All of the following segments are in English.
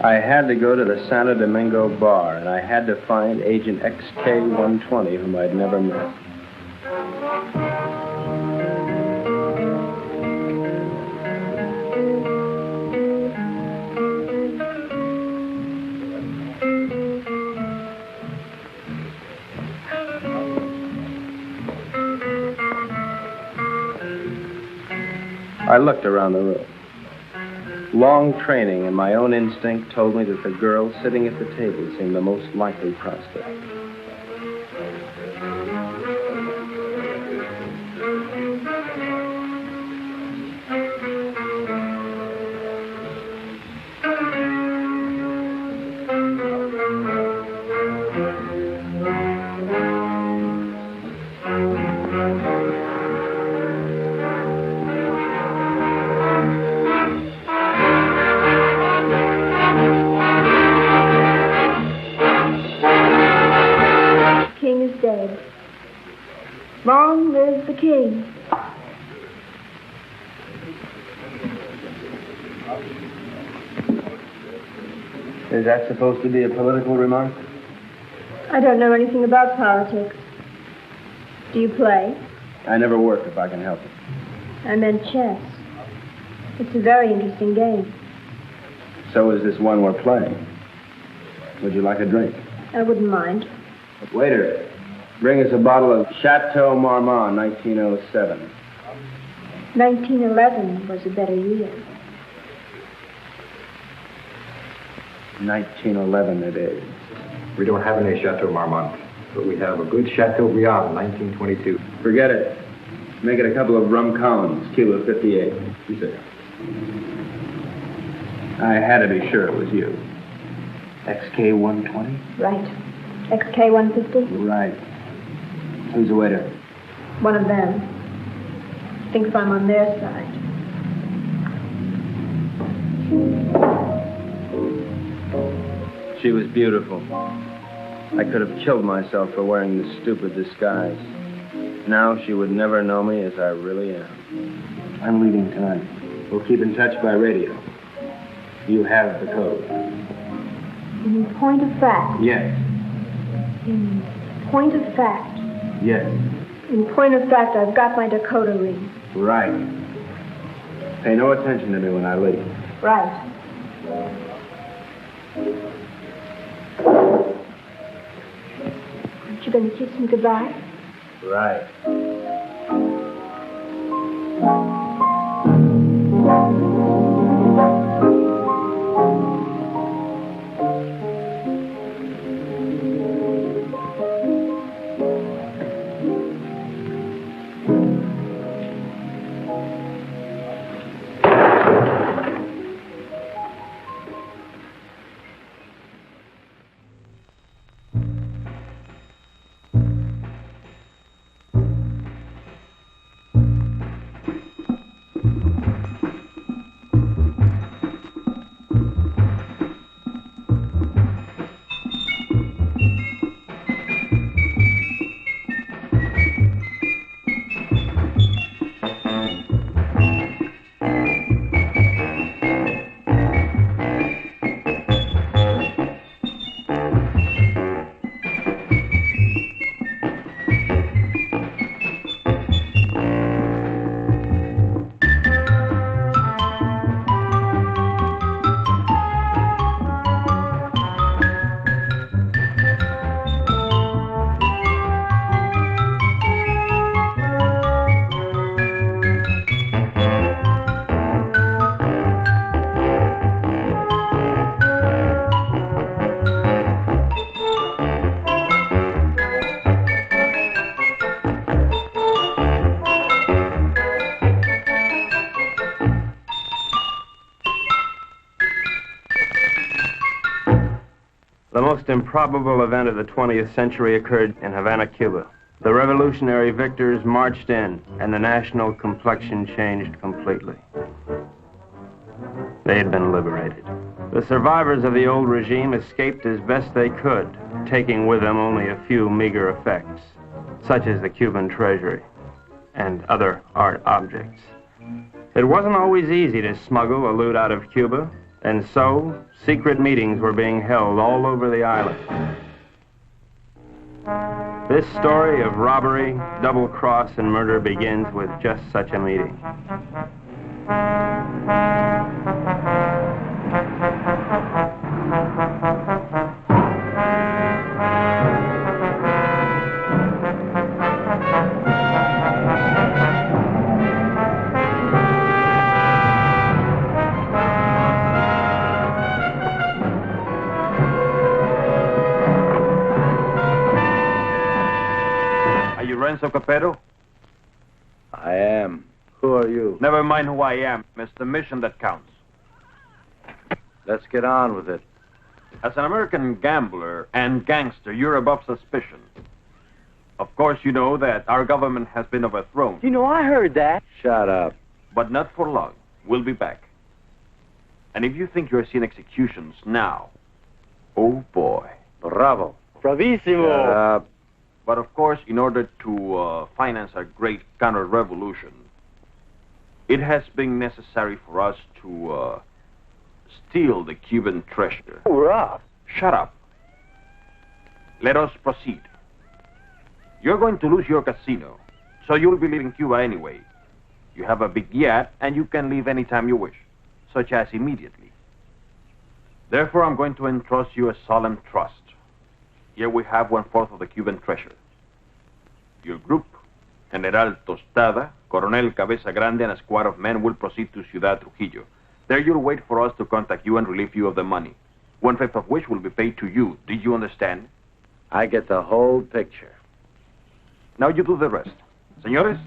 I had to go to the Santo Domingo bar, and I had to find Agent XK-120, whom I'd never met. I looked around the room. Long training and my own instinct told me that the girl sitting at the table seemed the most likely prospect. Long live the king. Is that supposed to be a political remark? I don't know anything about politics. Do you play? I never work if I can help it. I meant chess. It's a very interesting game. So is this one we're playing. Would you like a drink? I wouldn't mind. Waiter, bring us a bottle of Chateau Marmont, 1907. 1911 was a better year. 1911 it is. We don't have any Chateau Marmont, but we have a good Chateaubriand, 1922. Forget it. Make it a couple of rum Collins, Cuba 58. You say. I had to be sure it was you. XK-120? Right. XK-150? Right. Who's the waiter? One of them. Thinks I'm on their side. She was beautiful. I could have killed myself for wearing this stupid disguise. Now she would never know me as I really am. I'm leaving tonight. We'll keep in touch by radio. You have the code. In point of fact? Yes. In point of fact? Yes. In point of fact, I've got my decoder ring. Right. Pay no attention to me when I leave. Right. Aren't you going to kiss me goodbye? Right. most improbable event of the 20th century occurred in Havana, Cuba. The revolutionary victors marched in, and the national complexion changed completely. They had been liberated. The survivors of the old regime escaped as best they could, taking with them only a few meager effects, such as the Cuban treasury and other art objects. It wasn't always easy to smuggle the loot out of Cuba, and so secret meetings were being held all over the island. This story of robbery, double cross, and murder begins with just such a meeting. Renzo Capeto? I am. Who are you? Never mind who I am. It's the mission that counts. Let's get on with it. As an American gambler and gangster, you're above suspicion. Of course, you know that our government has been overthrown. You know, I heard that. Shut up. But not for long. We'll be back. And if you think you're seeing executions now, oh boy. Bravo. Bravissimo. Shut up. But of course, in order to finance a great counter-revolution, it has been necessary for us to steal the Cuban treasure. Hurrah! Shut up. Let us proceed. You're going to lose your casino, so you'll be leaving Cuba anyway. You have a big yacht, and you can leave anytime you wish, such as immediately. Therefore, I'm going to entrust you a solemn trust. Here we have 1/4 of the Cuban treasure. Your group, General Tostada, Colonel Cabeza Grande, and a squad of men will proceed to Ciudad Trujillo. There you'll wait for us to contact you and relieve you of the money, 1/5 of which will be paid to you. Did you understand? I get the whole picture. Now you do the rest. Señores?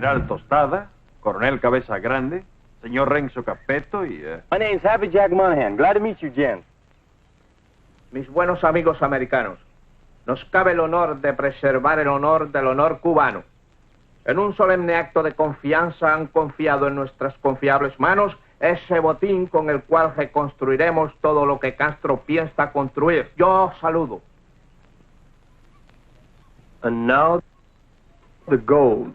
General Tostada, Coronel Cabeza Grande, Señor Renzo Capeto y... My name's Happy Jack Monahan. Glad to meet you, gents. Mis buenos amigos americanos, nos cabe el honor de preservar el honor del honor cubano. En un solemne acto de confianza han confiado en nuestras confiables manos ese botín con el cual reconstruiremos todo lo que Castro piensa construir. Yo saludo. And now, the gold.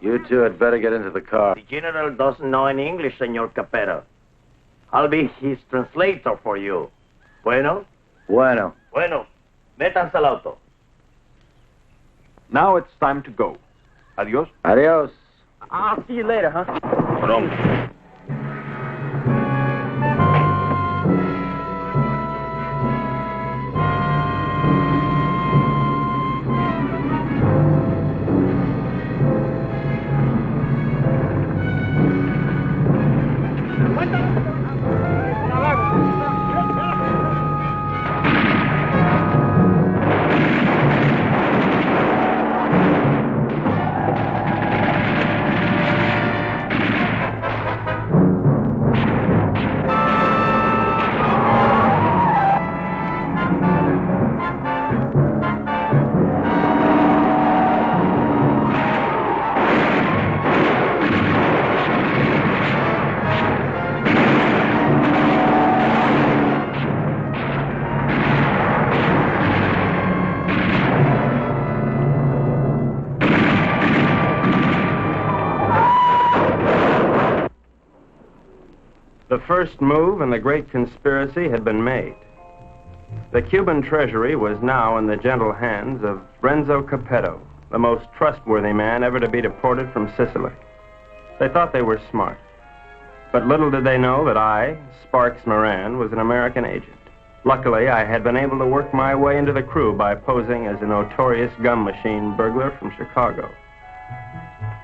You two had better get into the car. The general doesn't know any English, Senor Capeto. I'll be his translator for you. Bueno? Bueno. Bueno. Métanse al auto. Now it's time to go. Adios. Adios. I'll see you later, huh? Pronto. The first move in the great conspiracy had been made. The Cuban treasury was now in the gentle hands of Renzo Capeto, the most trustworthy man ever to be deported from Sicily. They thought they were smart, but little did they know that I, Sparks Moran, was an American agent. Luckily, I had been able to work my way into the crew by posing as a notorious gum machine burglar from Chicago.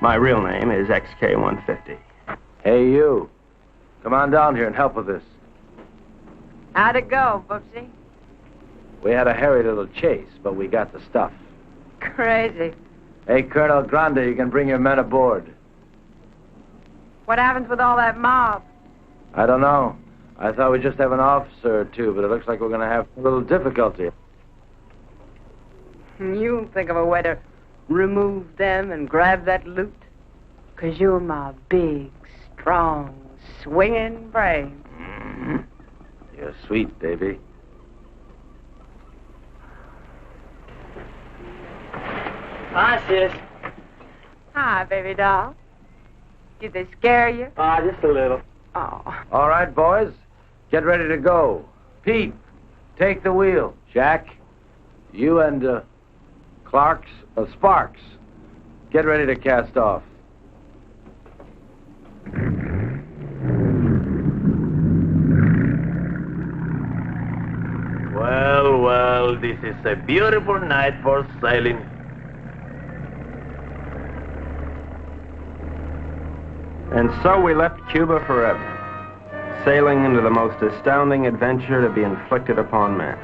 My real name is XK150. Hey, you. Come on down here and help with this. How'd it go, Boopsy? We had a hairy little chase, but we got the stuff. Crazy. Hey, Colonel Grande, you can bring your men aboard. What happens with all that mob? I don't know. I thought we'd just have an officer or two, but it looks like we're going to have a little difficulty. You think of a way to remove them and grab that loot? 'Cause you're my big, strong, swinging brain. Mm-hmm. You're sweet, baby. Hi, sis. Hi, baby doll. Did they scare you? Just a little. Oh. All right, boys. Get ready to go. Pete, take the wheel. Jack, you and Sparks, get ready to cast off. Well, well, this is a beautiful night for sailing. And so we left Cuba forever, sailing into the most astounding adventure to be inflicted upon man.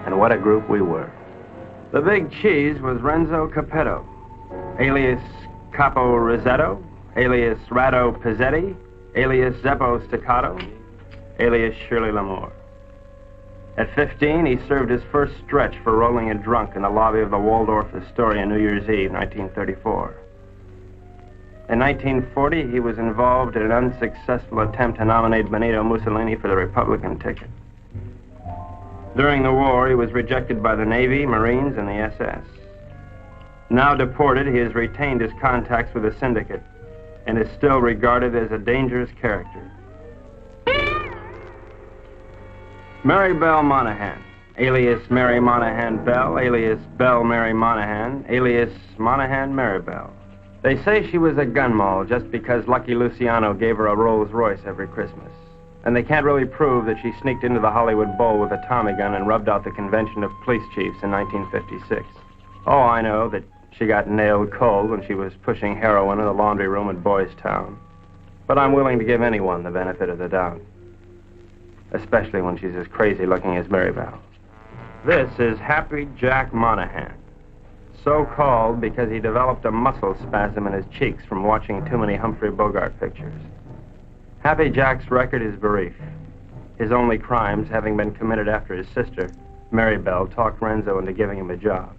And what a group we were. The big cheese was Renzo Capeto, alias Capo Rosetto, alias Rado Pizzetti, alias Zeppo Staccato, alias Shirley Lamour. At 15, he served his first stretch for rolling a drunk in the lobby of the Waldorf Astoria New Year's Eve, 1934. In 1940, he was involved in an unsuccessful attempt to nominate Benito Mussolini for the Republican ticket. During the war, he was rejected by the Navy, Marines, and the SS. Now deported, he has retained his contacts with the syndicate and is still regarded as a dangerous character. Mary Belle Monahan, alias Mary Monahan Bell, alias Belle Mary Monahan, alias Monahan Mary Bell. They say she was a gun moll just because Lucky Luciano gave her a Rolls Royce every Christmas. And they can't really prove that she sneaked into the Hollywood Bowl with a Tommy gun and rubbed out the convention of police chiefs in 1956. Oh, I know that she got nailed cold when she was pushing heroin in the laundry room at Boys Town. But I'm willing to give anyone the benefit of the doubt. Especially when she's as crazy looking as Mary Bell. This is Happy Jack Monahan. So called because he developed a muscle spasm in his cheeks from watching too many Humphrey Bogart pictures. Happy Jack's record is brief, his only crimes having been committed after his sister, Mary Bell, talked Renzo into giving him a job.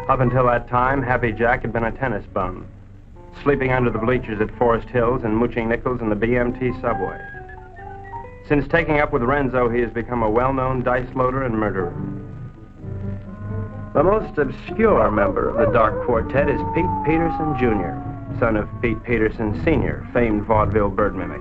Up until that time, Happy Jack had been a tennis bum, sleeping under the bleachers at Forest Hills and mooching nickels in the BMT subway. Since taking up with Renzo, he has become a well-known dice loader and murderer. The most obscure member of the Dark Quartet is Pete Peterson, Jr., son of Pete Peterson, Sr., famed vaudeville bird mimic.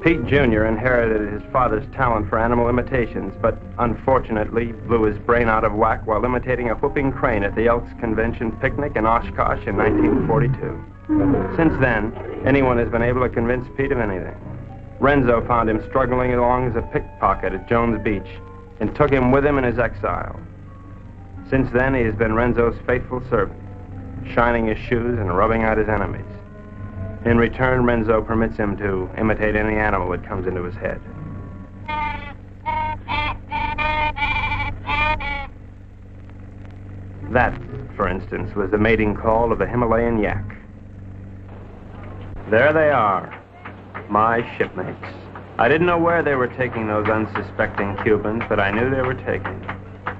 Pete, Jr. inherited his father's talent for animal imitations, but unfortunately blew his brain out of whack while imitating a whooping crane at the Elks Convention picnic in Oshkosh in 1942. Since then, anyone has been able to convince Pete of anything. Renzo found him struggling along as a pickpocket at Jones Beach and took him with him in his exile. Since then, he has been Renzo's faithful servant, shining his shoes and rubbing out his enemies. In return, Renzo permits him to imitate any animal that comes into his head. That, for instance, was the mating call of the Himalayan yak. There they are, my shipmates. I didn't know where they were taking those unsuspecting Cubans, but I knew they were taking.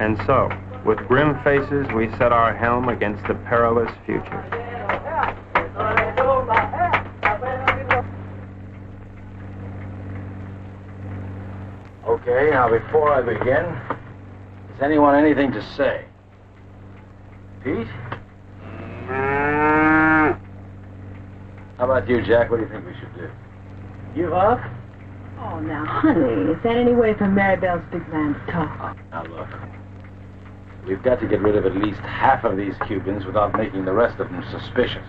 And so, with grim faces, we set our helm against the perilous future. Okay, now before I begin, has anyone anything to say? Pete? How about you, Jack? What do you think we should do? Give up? Oh, now, honey, is that any way for Maribel's big man to talk? Now, look. We've got to get rid of at least half of these Cubans without making the rest of them suspicious.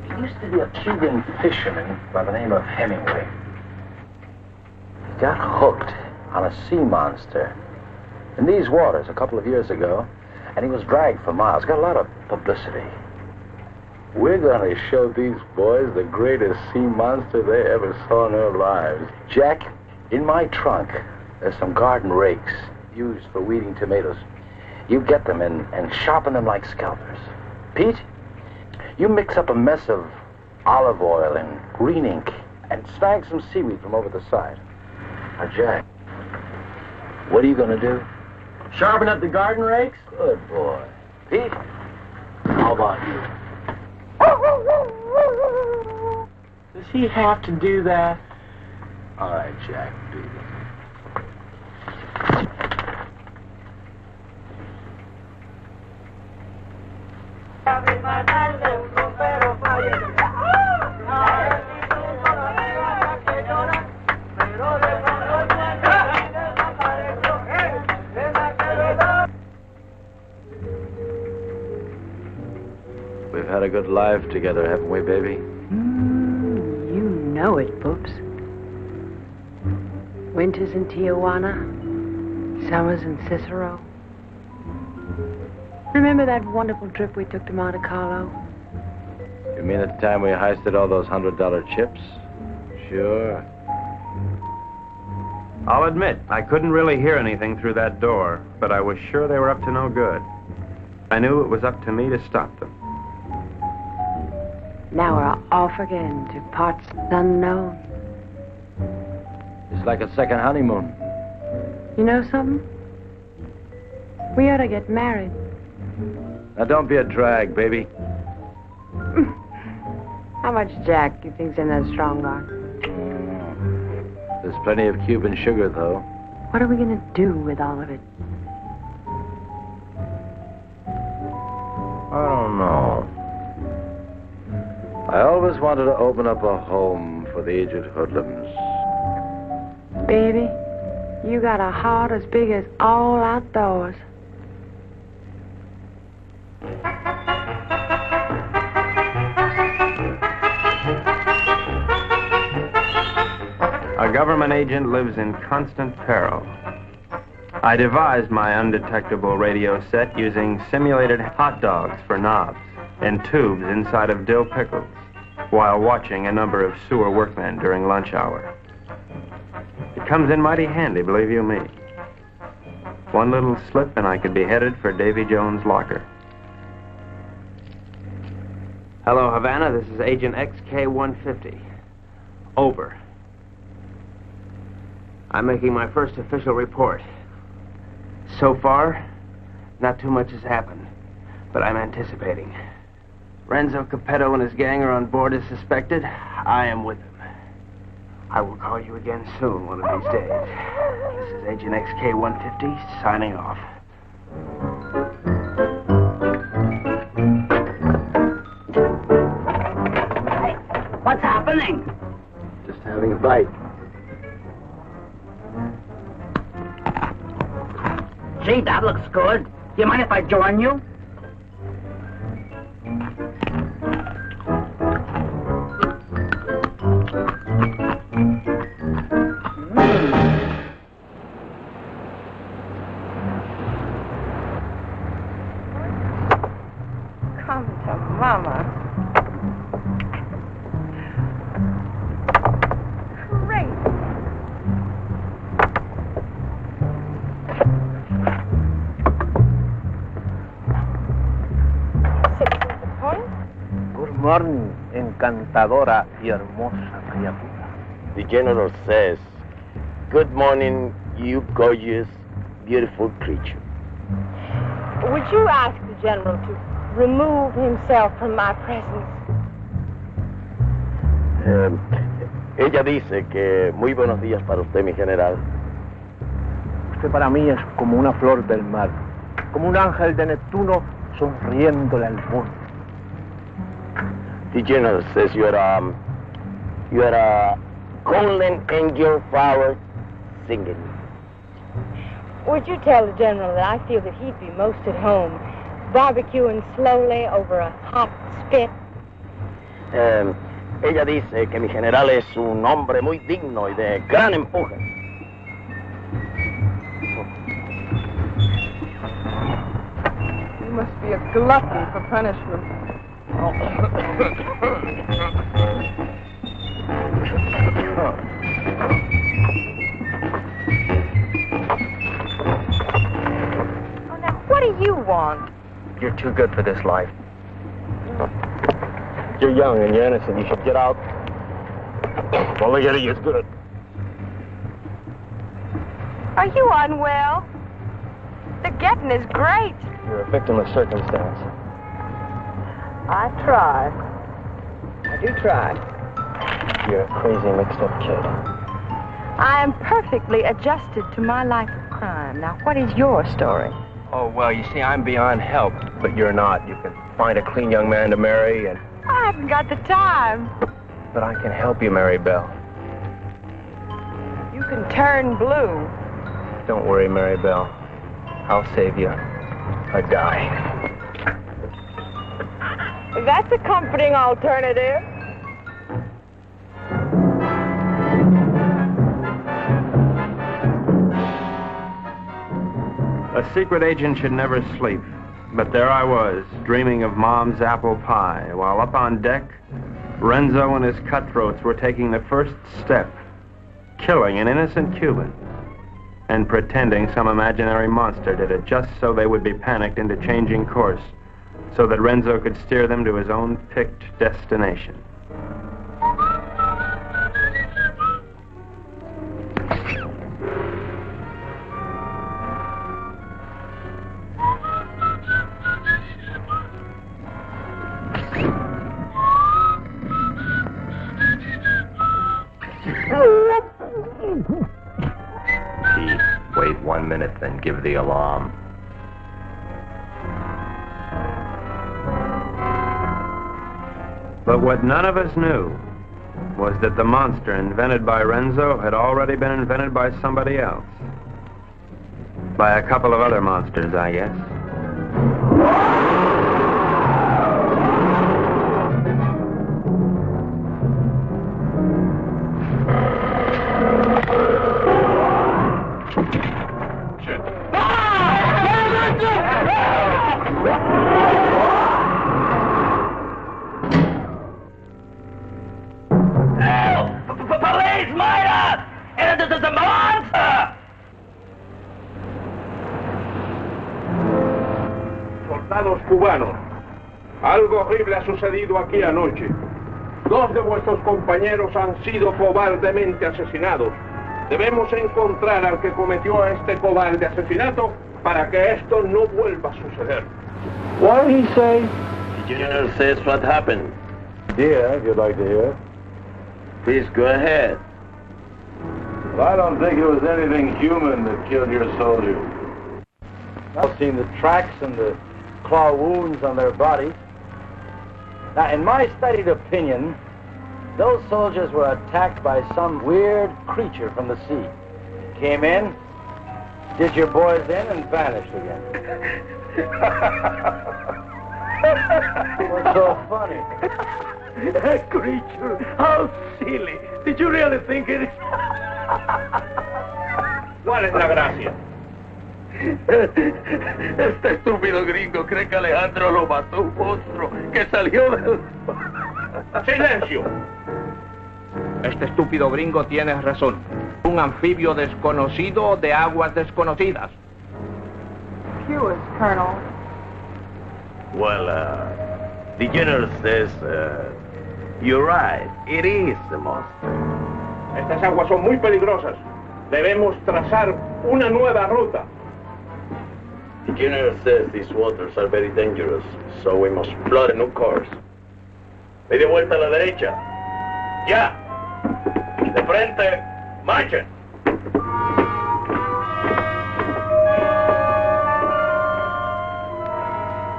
You used to to be a Cuban fisherman by the name of Hemingway. He got hooked on a sea monster in these waters a couple of years ago, and he was dragged for miles. Got a lot of publicity. We're going to show these boys the greatest sea monster they ever saw in their lives. Jack, in my trunk, there's some garden rakes used for weeding tomatoes. You get them and sharpen them like scalpers. Pete, you mix up a mess of olive oil and green ink and snag some seaweed from over the side. Now, Jack, what are you going to do? Sharpen up the garden rakes? Good boy. Pete, how about you? Does he have to do that? All right, Jack, do it. We've had a good life together, haven't we, baby? You know it, Poops. Winters in Tijuana, summers in Cicero. Remember that wonderful trip we took to Monte Carlo? You mean at the time we heisted all those $100 chips? Sure. I'll admit, I couldn't really hear anything through that door, but I was sure they were up to no good. I knew it was up to me to stop them. Now we're off again to parts unknown. It's like a second honeymoon. You know something? We ought to get married. Now don't be a drag, baby. How much Jack you think's in that strong box? There's plenty of Cuban sugar, though. What are we going to do with all of it? I don't know. I always wanted to open up a home for the aged hoodlums. Baby, you got a heart as big as all outdoors. A government agent lives in constant peril. I devised my undetectable radio set using simulated hot dogs for knobs and tubes inside of dill pickles while watching a number of sewer workmen during lunch hour. It comes in mighty handy, believe you me. One little slip and I could be headed for Davy Jones' locker. Hello, Havana. This is Agent XK-150. Over. I'm making my first official report. So far, not too much has happened, but I'm anticipating. Renzo Capeto and his gang are on board as suspected. I am with them. I will call you again soon, one of these days. This is Agent XK-150, signing off. What's happening? Just having a bite. Gee, that looks good. Do you mind if I join you? Come to Mama. Great. Good morning, encantadora y hermosa criatura. The general says, good morning, you gorgeous, beautiful creature. Would you ask the general to remove himself from my presence? Ella dice que muy buenos días para usted, mi general. Usted para mí es como una flor del mar, como un ángel de Neptuno sonriéndole al mundo. The general says you are a golden angel flower singing. Would you tell the general that I feel that he'd be most at home, barbecuing slowly over a hot spit? Ella dice que mi general es un hombre muy digno y de gran empuje. You must be a glutton for punishment. Oh, now, what do you want? You're too good for this life. You're young and you're innocent. You should get out. Well, look at you, it's good. Are you unwell? The getting is great. You're a victim of circumstance. I try. I do try. You're a crazy, mixed-up kid. I am perfectly adjusted to my life of crime. Now, what is your story? Oh, well, you see, I'm beyond help, but you're not. You can find a clean young man to marry, and... I haven't got the time. But I can help you, Mary Bell. You can turn blue. Don't worry, Mary Bell. I'll save you. I die. That's a comforting alternative. A secret agent should never sleep. But there I was, dreaming of Mom's apple pie, while up on deck, Renzo and his cutthroats were taking the first step, killing an innocent Cuban, and pretending some imaginary monster did it just so they would be panicked into changing course, so that Renzo could steer them to his own picked destination. Wait 1 minute, then give the alarm. But what none of us knew was that the monster invented by Renzo had already been invented by somebody else. By a couple of other monsters, I guess. Cubanos, algo horrible ha sucedido aquí anoche. 2 de vuestros compañeros han sido cobardemente asesinados. Debemos encontrar al que cometió este cobarde asesinato para que esto no vuelva a suceder. What did he say? The general says what happened. Yeah, if you'd like to hear. Please go ahead. Well, I don't think it was anything human that killed your soldiers. I've seen the tracks and the claw wounds on their bodies. Now, in my studied opinion, those soldiers were attacked by some weird creature from the sea. Came in, did your boys in, and vanished again. What's so funny? A creature? How silly. Did you really think it? ¿Cuál es la gracia? Este estúpido gringo cree que Alejandro lo mató un monstruo que salió del... ¡Silencio! Este estúpido gringo tiene razón. Un anfibio desconocido de aguas desconocidas. Yours, Colonel. Well, the general says, you're right. It is a monster. Estas aguas son muy peligrosas. Debemos trazar una nueva ruta. The general says these waters are very dangerous, so we must plot a new course. Media vuelta a la derecha. ¡Ya! De frente, marchen.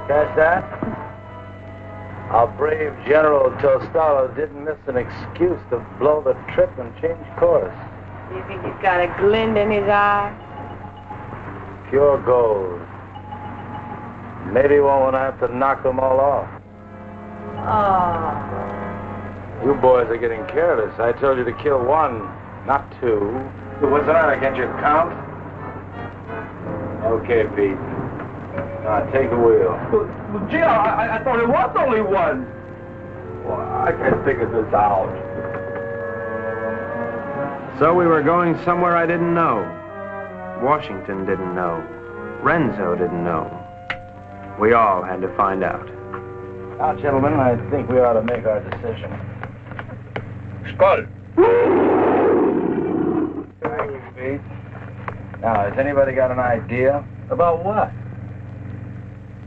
Catch that? Our brave General Tostada didn't miss an excuse to blow the trip and change course. You think he's got a glint in his eye? Pure gold. Maybe we won't have to knock them all off. Oh. You boys are getting careless. I told you to kill one, not two. What's the matter? Can't you count? Okay, Pete. Now, take the wheel. Well, gee, I thought it was only one. Well, I can't figure this out. So we were going somewhere I didn't know. Washington didn't know. Renzo didn't know. We all had to find out. Now, gentlemen, I think we ought to make our decision. Skull. Thank you, Pete. Now, has anybody got an idea? About what?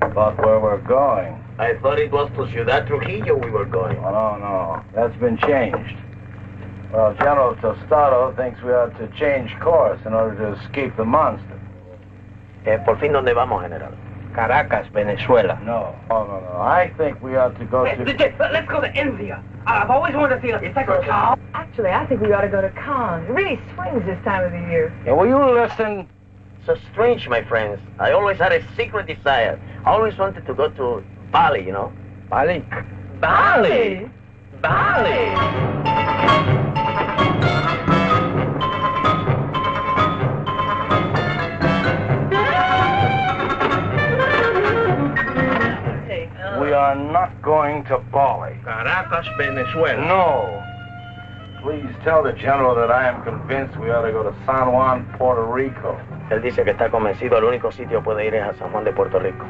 About where we're going. I thought it was to Ciudad Trujillo we were going. Oh, no. That's been changed. Well, General Tostada thinks we ought to change course in order to escape the monster. Por fin, ¿dónde vamos, General? Caracas, Venezuela. No. I think we ought to go to... Let's go to India. I've always wanted to see a second cow. Actually, I think we ought to go to Cannes. It really swings this time of the year. Yeah, will you listen? So strange, my friends. I always had a secret desire. I always wanted to go to Bali, you know? Bali? Bali? Bali? We are not going to Bali. Caracas, Venezuela. No. Please tell the General that I am convinced we ought to go to San Juan, Puerto Rico. Él dice que está convencido, el único sitio puede ir es a San Juan de Puerto Rico.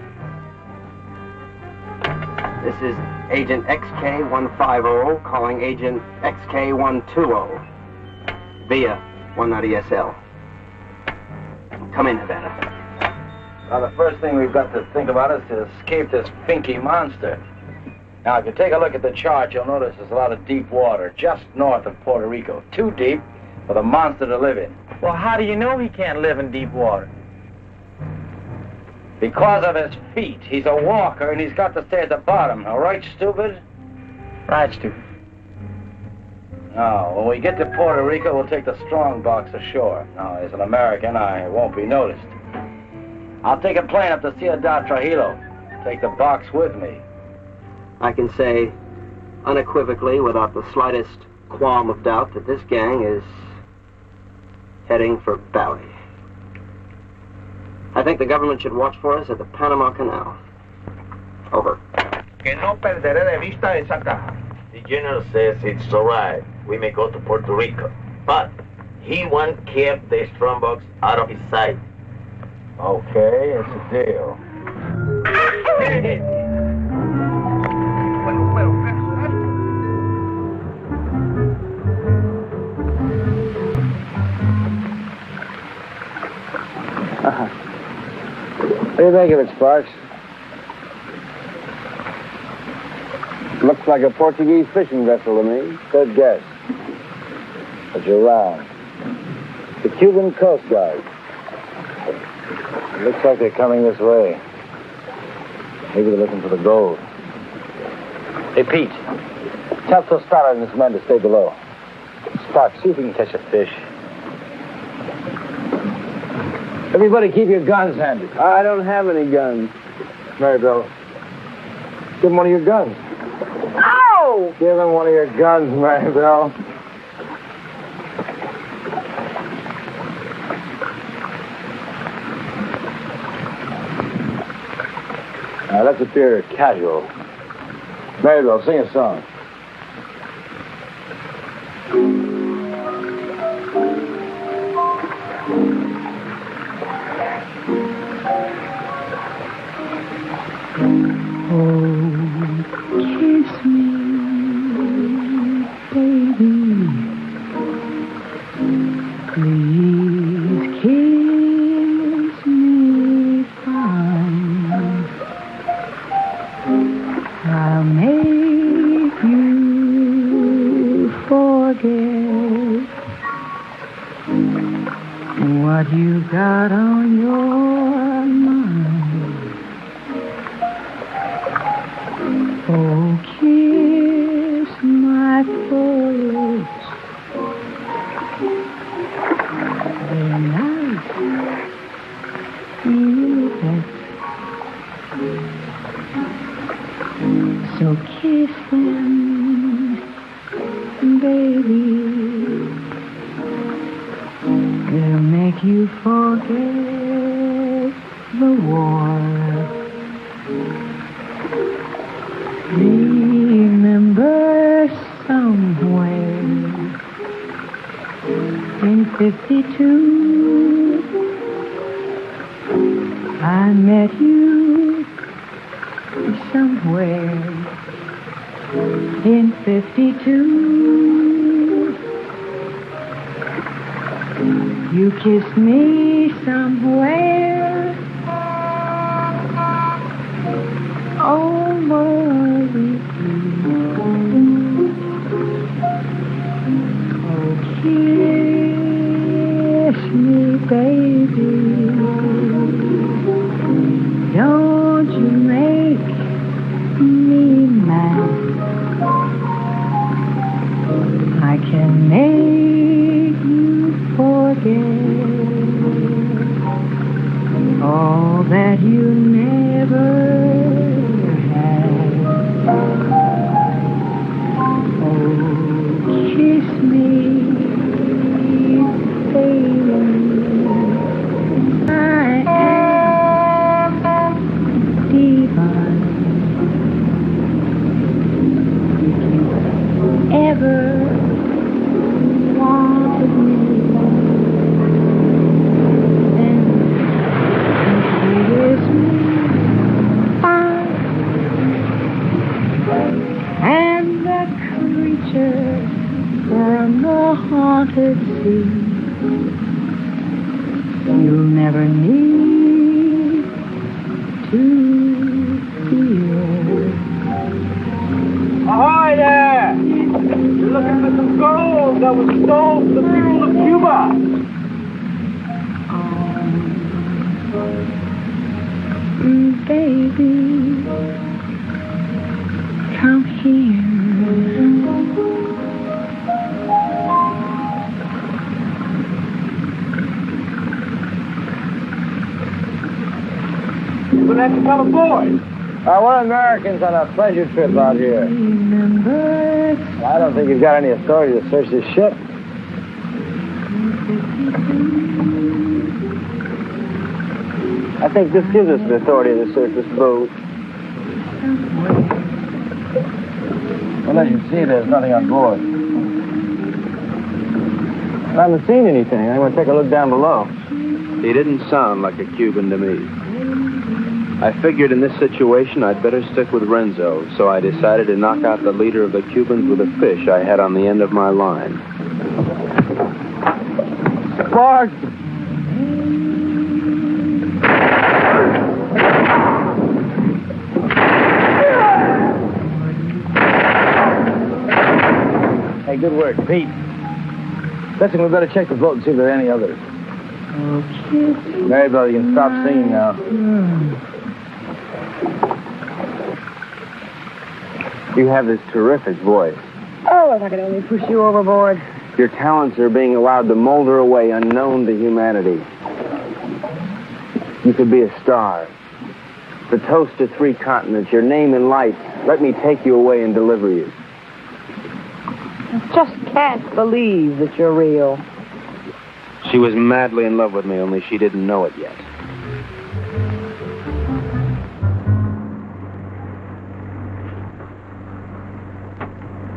This is Agent XK150 calling Agent XK120 via 19 ESL. Come in, Havana. Now, the first thing we've got to think about is to escape this finky monster. Now, if you take a look at the chart, you'll notice there's a lot of deep water just north of Puerto Rico. Too deep for the monster to live in. Well, how do you know he can't live in deep water? Because of his feet. He's a walker, and he's got to stay at the bottom. All right, stupid? Right, stupid. Now, when we get to Puerto Rico, we'll take the strong box ashore. Now, as an American, I won't be noticed. I'll take a plane up to Ciudad Trujillo. Take the box with me. I can say unequivocally, without the slightest qualm of doubt, that this gang is heading for Bali. I think the government should watch for us at the Panama Canal. Over. Que no perderé de vista esa caja. The general says it's all right. We may go to Puerto Rico. But he won't keep the strongbox out of his sight. Okay, it's a deal. What do you think of it, Sparks? Looks like a Portuguese fishing vessel to me. Good guess. But you're wrong. The Cuban Coast Guard. It looks like they're coming this way. Maybe they're looking for the gold. Hey, Pete. Tell Tostada and his men to stay below. Sparks, see if we can catch a fish. Everybody keep your guns handy. I don't have any guns. Maribel, give him one of your guns. Ow! Give him one of your guns, Maribel. Now, let's appear casual. Maribel, sing a song. Kiss me, baby. Please kiss me fine. I'll make you forget what you got on your mind. Oh, kiss my forehead. They're nice. Yes. So kiss them forget the war. Remember somewhere in 52 I met you somewhere in 52. You kissed me somewhere over the oh, kiss me, baby. Don't you make me mad. I can make you forget all that you never had. Oh, kiss me, baby. I am divine. If you ever wanted me, then kiss me fine. And the creature from the haunted sea, you'll never need to fear. Ahoy there! You're looking for some gold that was stole from the people of Cuba. Baby, come here. You're gonna have to come aboard. We're Americans on a pleasure trip out here. Remember, I don't think you've got any authority to search this ship. I think this gives us the authority to search this boat. Well, as you see, there's nothing on board. I haven't seen anything. I'm going to take a look down below. He didn't sound like a Cuban to me. I figured in this situation I'd better stick with Renzo, so I decided to knock out the leader of the Cubans with a fish I had on the end of my line. Sparks! Hey, good work, Pete. Listen, we better check the boat and see if there are any others. Maribel, you can stop singing now. You have this terrific voice. Oh, if I could only push you overboard. Your talents are being allowed to molder away unknown to humanity. You could be a star. The toast to 3 continents, your name in lights. Let me take you away and deliver you. I just can't believe that you're real. She was madly in love with me, only she didn't know it yet.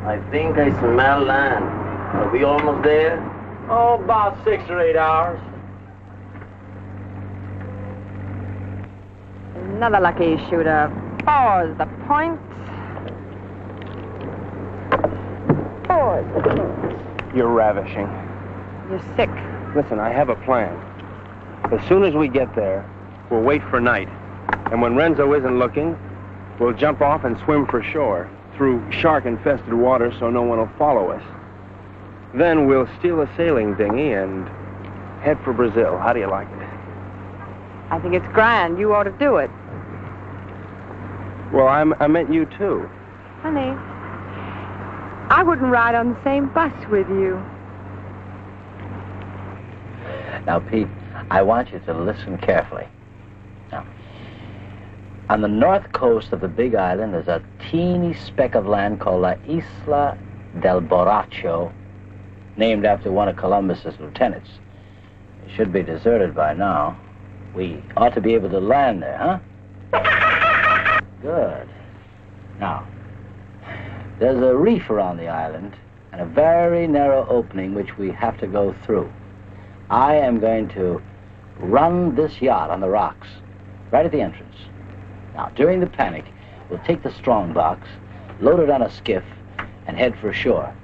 I think I smell land. Are we almost there? Oh, about 6 or 8 hours. Another lucky shooter. Pause the point. Pause the point. You're ravishing. You're sick. Listen, I have a plan. As soon as we get there, we'll wait for night. And when Renzo isn't looking, we'll jump off and swim for shore through shark-infested water so no one will follow us. Then we'll steal a sailing dinghy and head for Brazil. How do you like it? I think it's grand. You ought to do it. Well, I meant you, too. Honey, I wouldn't ride on the same bus with you. Now, Pete, I want you to listen carefully. Now, on the north coast of the Big Island, there's a teeny speck of land called La Isla del Borracho, named after one of Columbus's lieutenants. It should be deserted by now. We ought to be able to land there, huh? Good. Now, there's a reef around the island and a very narrow opening which we have to go through. I am going to run this yacht on the rocks, right at the entrance. Now, during the panic, we'll take the strongbox, load it on a skiff, and head for shore.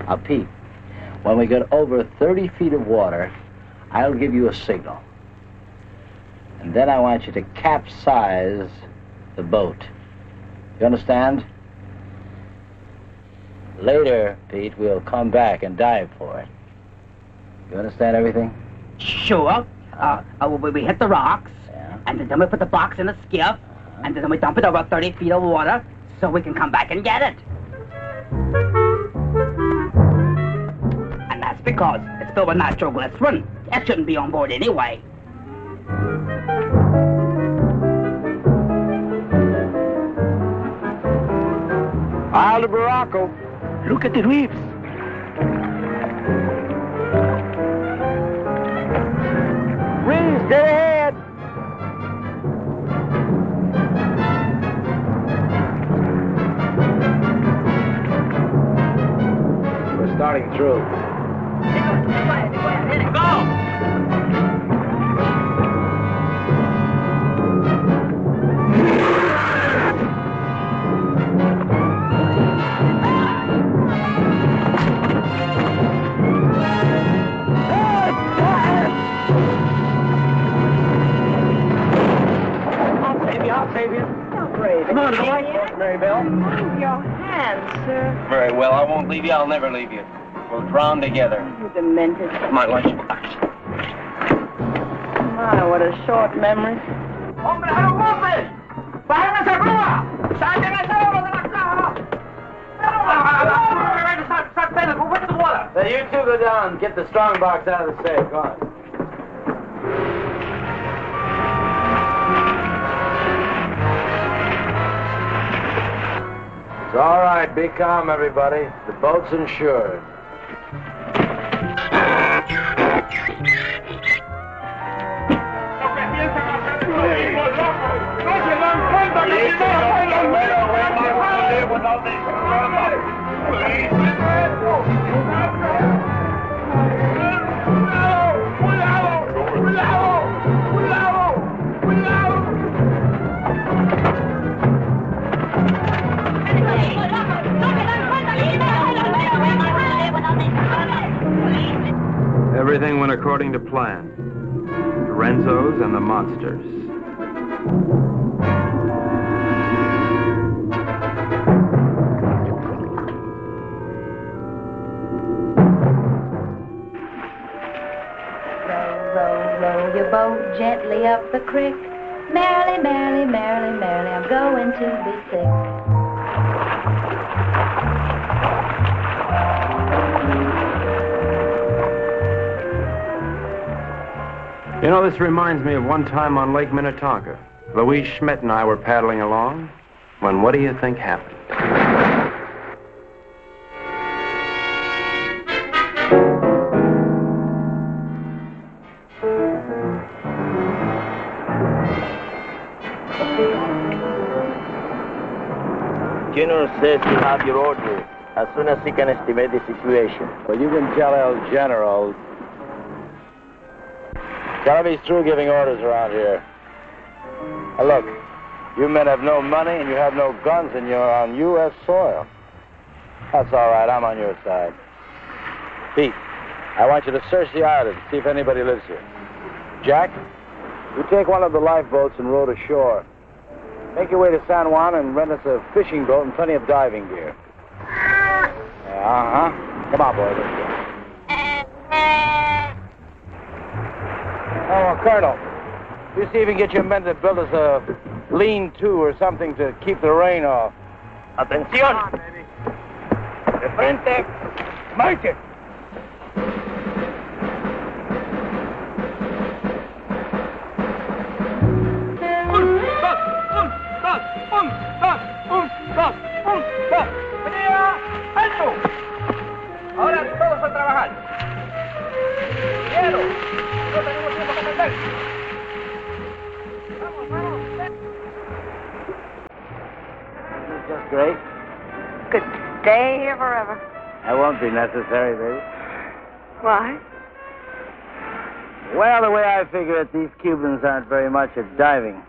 Now, Pete, when we get over 30 feet of water, I'll give you a signal. And then I want you to capsize the boat. You understand? Later, Pete, we'll come back and dive for it. You understand everything? Sure. We hit the rocks, and then we put the box in the skiff, and then we dump it over 30 feet of water so we can come back and get it. And that's because it's filled with nitroglycerin. It shouldn't be on board anyway. Baracco. Look at the reefs. Reefs, dead ahead. We're starting through. Come on, boy. Marybelle. Move your hands, sir. Very well, I won't leave you. I'll never leave you. We'll drown together. You demented. My lunchbox. My, what a short memory. ¡Hombre, a los golpes! ¡Bájense arriba! ¡Saquen el cerebro de la caja! Hey, you two go down. Get the strongbox out of the safe. Go on. It's all right. Be calm, everybody. The boat's insured. Everything went according to plan. The Renzos and the monsters. Row your boat gently up the creek. Merrily, merrily, merrily, merrily, I'm going to be sick. You know, this reminds me of one time on Lake Minnetonka. Louise Schmidt and I were paddling along when what do you think happened? General says you have your order as soon as he can estimate the situation. Well, you can tell El General. Tell him he's through giving orders around here. Now look, you men have no money and you have no guns and you're on U.S. soil. That's all right, I'm on your side. Pete, I want you to search the island, see if anybody lives here. Jack, you take one of the lifeboats and row to shore. Make your way to San Juan and rent us a fishing boat and plenty of diving gear. Uh-huh. Come on, boy, let's go. Oh, Colonel, you see if you can get your men to build us a lean-to or something to keep the rain off. Atención! De frente, marche! ¡Alto! Ahora todos a trabajar. Quiero This is just great. Could stay here forever. That won't be necessary, baby. Why? Well, the way I figure it, these Cubans aren't very much at diving.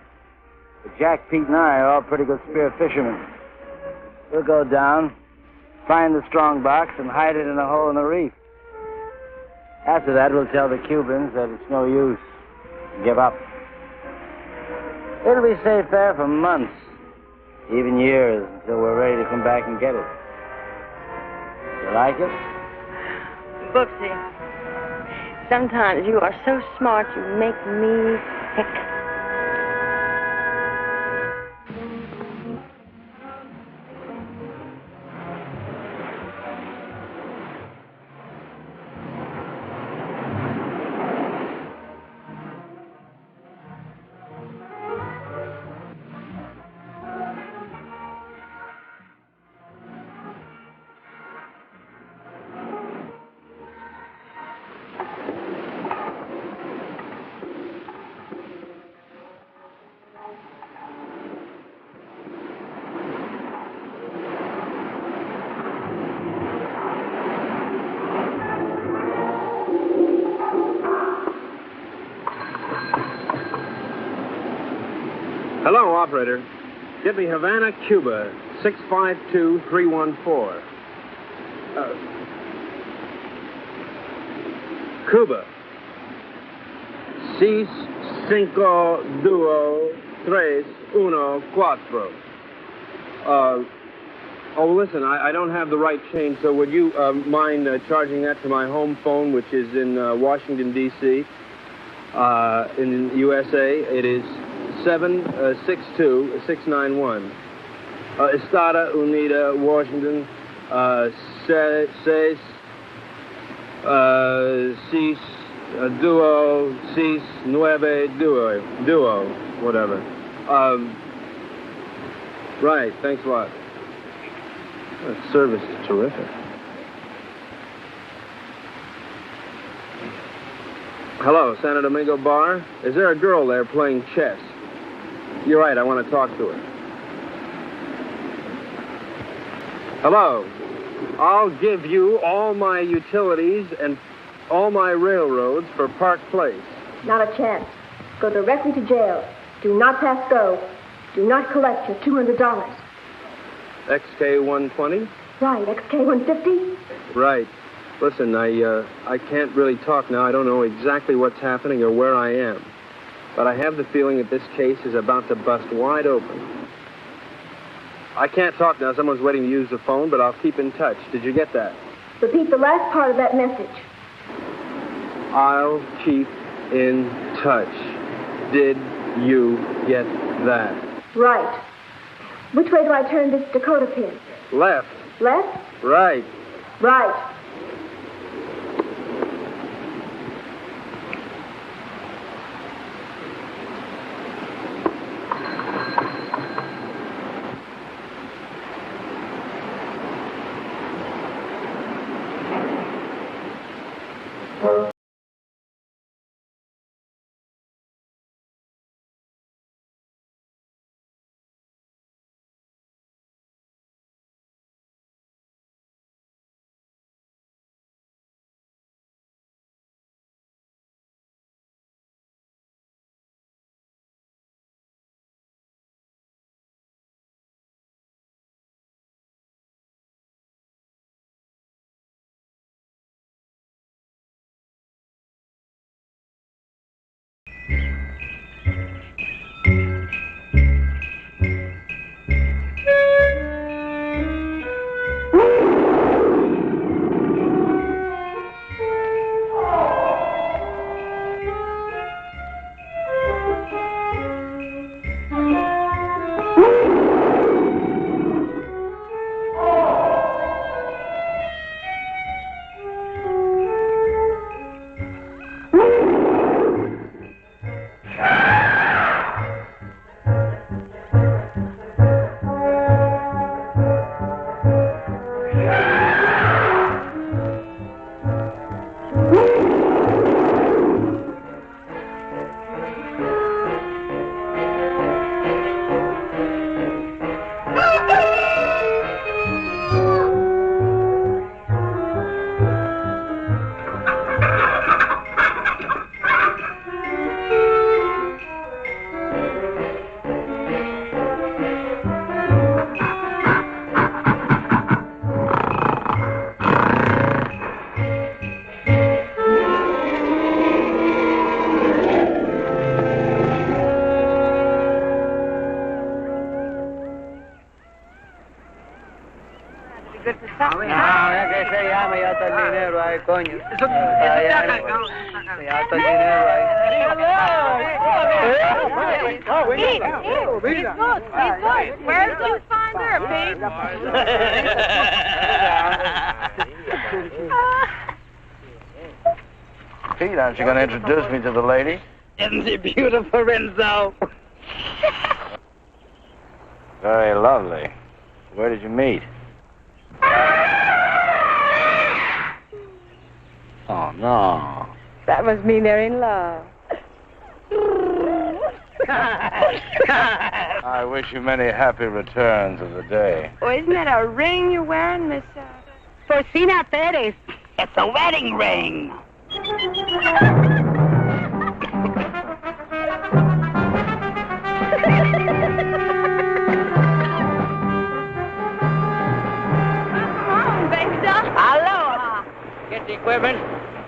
But Jack, Pete, and I are all pretty good spear fishermen. We'll go down, find the strong box, and hide it in a hole in the reef. After that, we'll tell the Cubans that it's no use. Give up. It'll be safe there for months, even years, until we're ready to come back and get it. You like it? Booksy, sometimes you are so smart you make me sick. Hello, operator. Get me Havana, Cuba, 652314. Cuba. 6, 5, 2, 3, 1, 4. Oh, listen, I don't have the right change, so would you mind charging that to my home phone, which is in Washington, D.C., in USA? It is 762-691. Estada Unida, Washington, 6, 2, 6, 9, 2, whatever. Right, thanks a lot. That service is terrific. Hello, Santo Domingo Bar. Is there a girl there playing chess? You're right, I want to talk to her. Hello. I'll give you all my utilities and all my railroads for Park Place. Not a chance. Go directly to jail. Do not pass go. Do not collect your $200. XK 120? Right, XK 150? Right. Listen, I can't really talk now. I don't know exactly what's happening or where I am. But I have the feeling that this case is about to bust wide open. I can't talk now. Someone's waiting to use the phone, but I'll keep in touch. Did you get that? Repeat the last part of that message. I'll keep in touch. Did you get that? Right. Which way do I turn this Dakota pin? Left. Left? Right. Right. ya me está el dinero ahí, coño. Ya está el dinero ahí. He's good. Where's the finder, Pete? Pete, aren't you going to introduce me to the lady? Isn't she beautiful, Renzo? Very lovely. Where did you meet? Oh, no. That must mean they're in love. I wish you many happy returns of the day. Oh, isn't that a ring you're wearing, Miss... Porcina Perez. It's a wedding ring. Aloha. Get the equipment.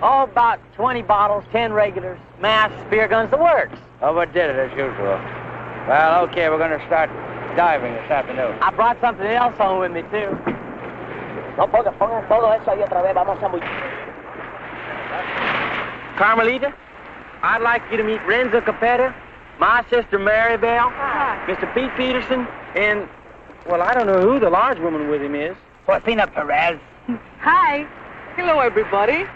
Oh, about 20 bottles, 10 regulars, masks, spear guns, the works. Overdid it as usual. Well, okay, we're going to start diving this afternoon. I brought something else home with me, too. No, pongan todo eso ahí otra vez. Vamos a muy... Carmelita, I'd like you to meet Renzo Capeto, my sister Maribel, Mr. Pete Peterson, and, well, I don't know who the large woman with him is. Porcina Perez. Hi. Hello, everybody.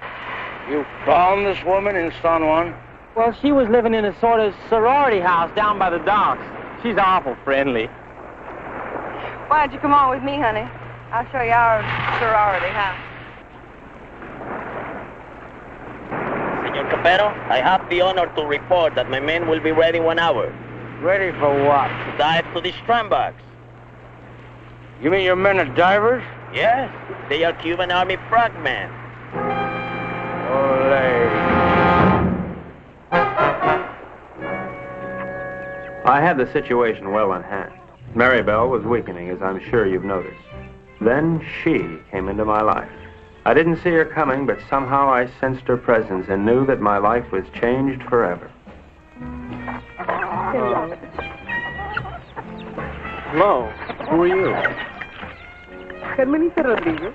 You found this woman in San Juan? Well, she was living in a sort of sorority house down by the docks. She's awful friendly. Why don't you come on with me, honey? I'll show you our sorority house. Senor Capeto, I have the honor to report that my men will be ready in 1 hour. Ready for what? To dive to the strandbox. You mean your men are divers? Yes, they are Cuban Army frogmen. I had the situation well in hand. Maribel was weakening, as I'm sure you've noticed. Then she came into my life. I didn't see her coming, but somehow I sensed her presence and knew that my life was changed forever. Hello, who are you? Carmelita Rodriguez.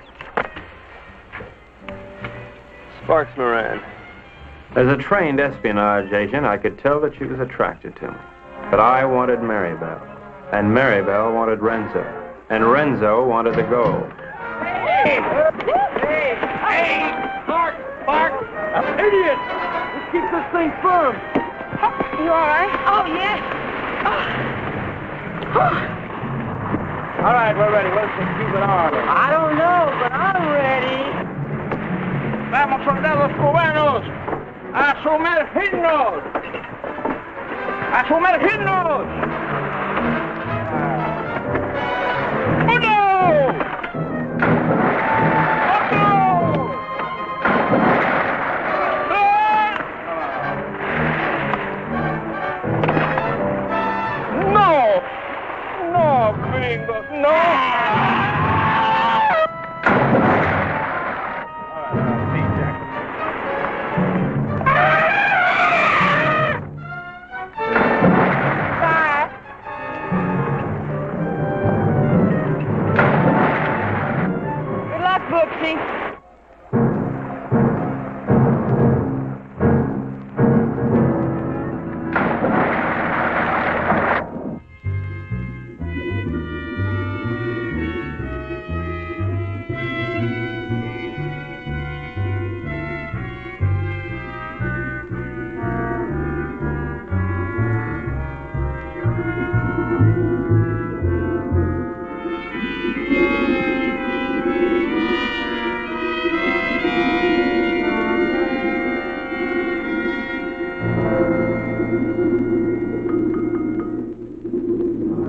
Sparks Moran. As a trained espionage agent, I could tell that she was attracted to me. But I wanted Maribel, and Maribel wanted Renzo, and Renzo wanted the gold. Hey! Spark! Idiot! Let's keep this thing firm. You all right? Oh, yeah. All right, we're ready. Where's the Cuban army? I don't know, but I'm ready. Vamos, soldados cubanos, a sumergirnos. ¡A sumergirnos! ¡Uno! ¡No! ¡No, gringos! ¡No!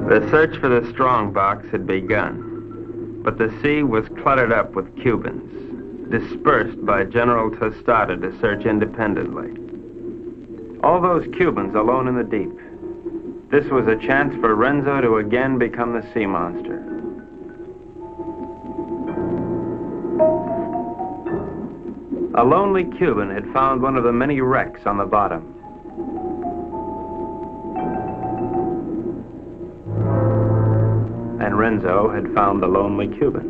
The search for the strongbox had begun, but the sea was cluttered up with Cubans, dispersed by General Tostada to search independently. All those Cubans alone in the deep. This was a chance for Renzo to again become the sea monster. A lonely Cuban had found one of the many wrecks on the bottom. And Renzo had found the lonely Cuban.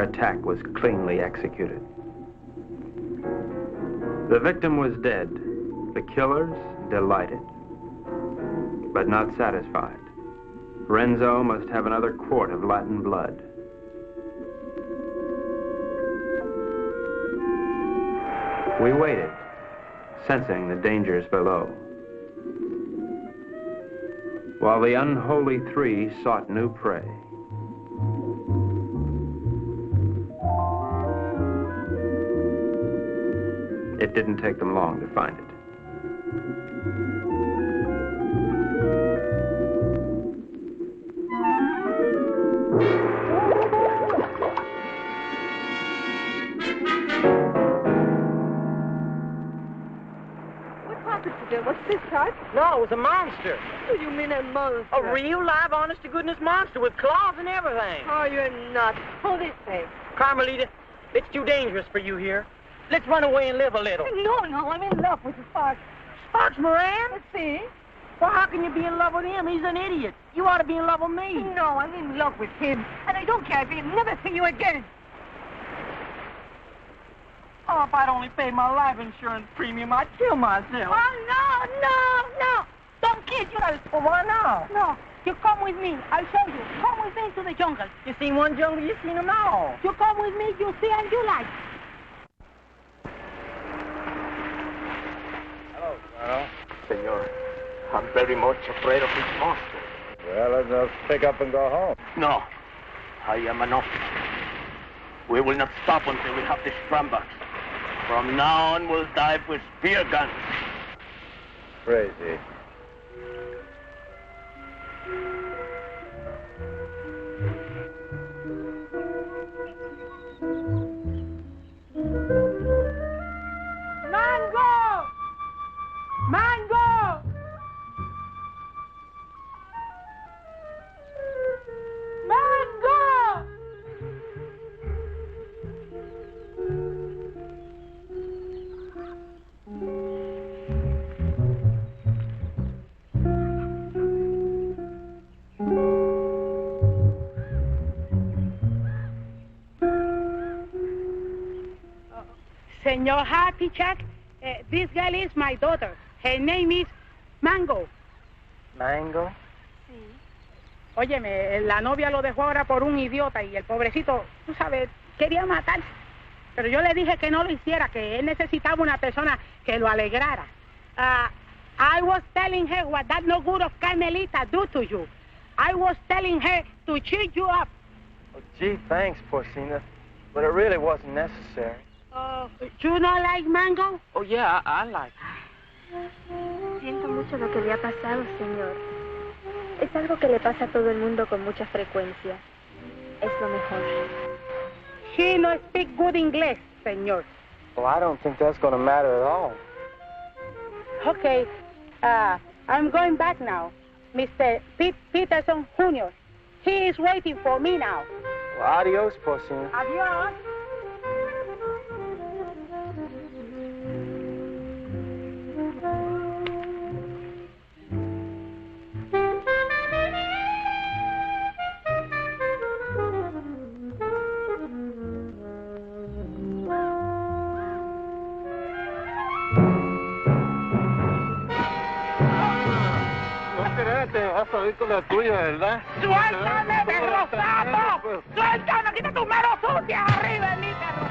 Their attack was cleanly executed. The victim was dead. The killers delighted, but not satisfied. Renzo must have another quart of Latin blood. We waited, sensing the dangers below, while the unholy three sought new prey. It didn't take them long to find it. What's this, Tut? No, it was a monster. What do you mean a monster? A real, live, honest-to-goodness monster with claws and everything. Oh, you're nuts. Hold this thing. Carmelita, it's too dangerous for you here. Let's run away and live a little. No, I'm in love with Sparks. Sparks Moran? Let's see. Well, how can you be in love with him? He's an idiot. You ought to be in love with me. No, I'm in love with him. And I don't care if he'll never see you again. Oh, if I'd only paid my life insurance premium, I'd kill myself. Oh, no. Don't kid you. Well, why not? No. You come with me. I'll show you. Come with me to the jungle. You seen one jungle, you seen them all. You come with me, you see and you like. Hello, Colonel. Senor, I'm very much afraid of this monster. Well, let's pick up and go home. No, I am an officer. We will not stop until we have the scramblers. From now on, we'll dive with spear guns. Crazy. Mango! Mango! Mango! Senor Happy Jack, this girl is my daughter. Her name is Mango. ¿Mango? Sí. Óyeme, la novia lo dejó ahora por un idiota y el pobrecito, tú sabes, quería matarse. Pero yo le dije que no lo hiciera, que él necesitaba una persona que lo alegrara. I was telling her what that no good of Carmelita do to you. I was telling her to cheer you up. Oh, gee, thanks, Porcina. But it really wasn't necessary. You not like Mango? Oh, yeah, I like Siento mucho lo que le ha pasado, señor. Es algo que le pasa a todo el mundo con mucha frecuencia. Es lo mejor. She no speak good English, señor. Well, I don't think that's going to matter at all. Okay, I'm going back now. Mr. Peterson Jr. He is waiting for me now. Well, adios, Porcina. Adios. Vas a ir con la tuya, ¿verdad? ¡Suéltame, perro sapo! ¡Suéltame! ¡Quita tus manos sucias arriba de mí, perro!